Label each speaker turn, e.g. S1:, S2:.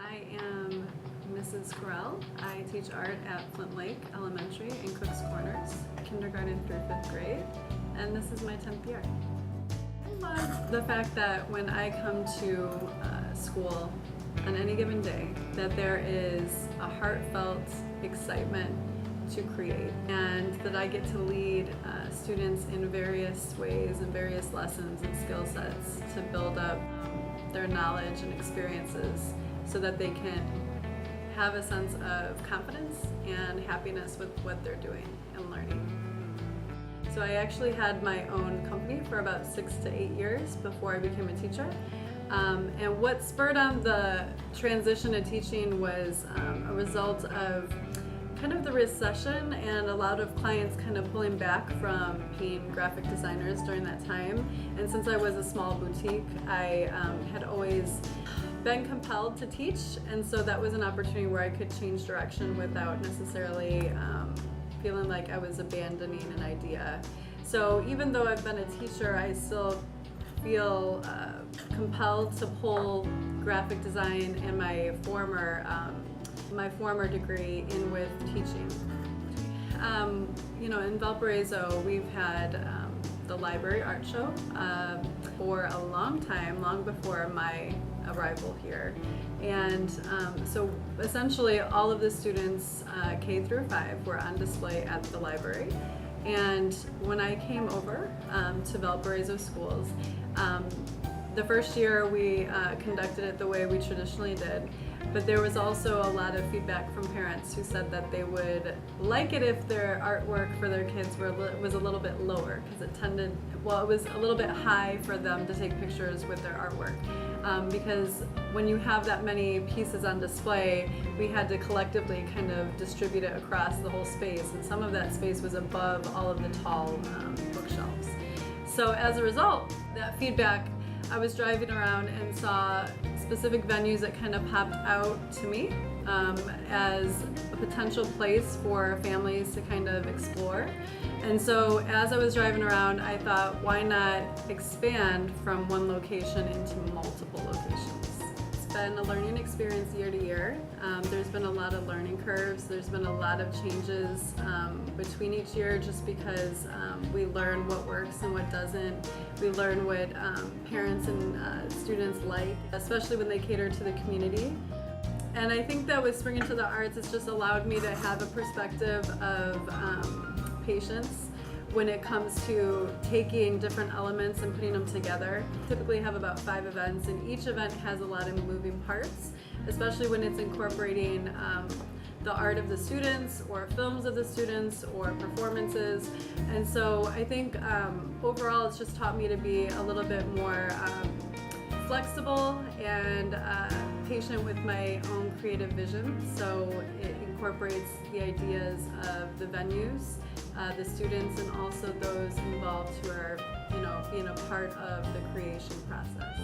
S1: I am Mrs. Corral. I teach art at Flint Lake Elementary in Cook's Corners, kindergarten through 5th grade, and this is my 10th year. I love the fact that when I come to school on any given day, that there is a heartfelt excitement to create, and that I get to lead students in various ways and various lessons and skill sets to build up their knowledge and experiences so that they can have a sense of confidence and happiness with what they're doing and learning. So I actually had my own company for about 6 to 8 years before I became a teacher. And what spurred on the transition to teaching was a result of kind of the recession and a lot of clients kind of pulling back from paying graphic designers during that time. And since I was a small boutique, I had always been compelled to teach, and so that was an opportunity where I could change direction without necessarily feeling like I was abandoning an idea. So even though I've been a teacher, I still feel compelled to pull graphic design and my former degree in with teaching. In Valparaiso, we've had the library art show for a long time, long before my arrival here. And so essentially all of the students K through 5 were on display at the library. And when I came over to Valparaiso schools, the first year we conducted it the way we traditionally did, but there was also a lot of feedback from parents who said that they would like it if their artwork for their kids was a little bit lower, because it was a little bit high for them to take pictures with their artwork. Because when you have that many pieces on display, we had to collectively kind of distribute it across the whole space, and some of that space was above all of the tall bookshelves. So as a result, that feedback, I was driving around and saw specific venues that kind of popped out to me as a potential place for families to kind of explore. And so as I was driving around, I thought, why not expand from one location into multiple locations? It's been a learning experience year to year. There's been a lot of learning curves. There's been a lot of changes between each year, just because we learn what works and what doesn't. We learn what parents and students like, especially when they cater to the community. And I think that with Spring Into the Arts, it's just allowed me to have a perspective of patience when it comes to taking different elements and putting them together. Typically have about 5 events, and each event has a lot of moving parts, especially when it's incorporating the art of the students or films of the students or performances. And so I think overall it's just taught me to be a little bit more flexible and patient with my own creative vision. So it incorporates the ideas of the venues, the students, and also those involved who are, being a part of the creation process.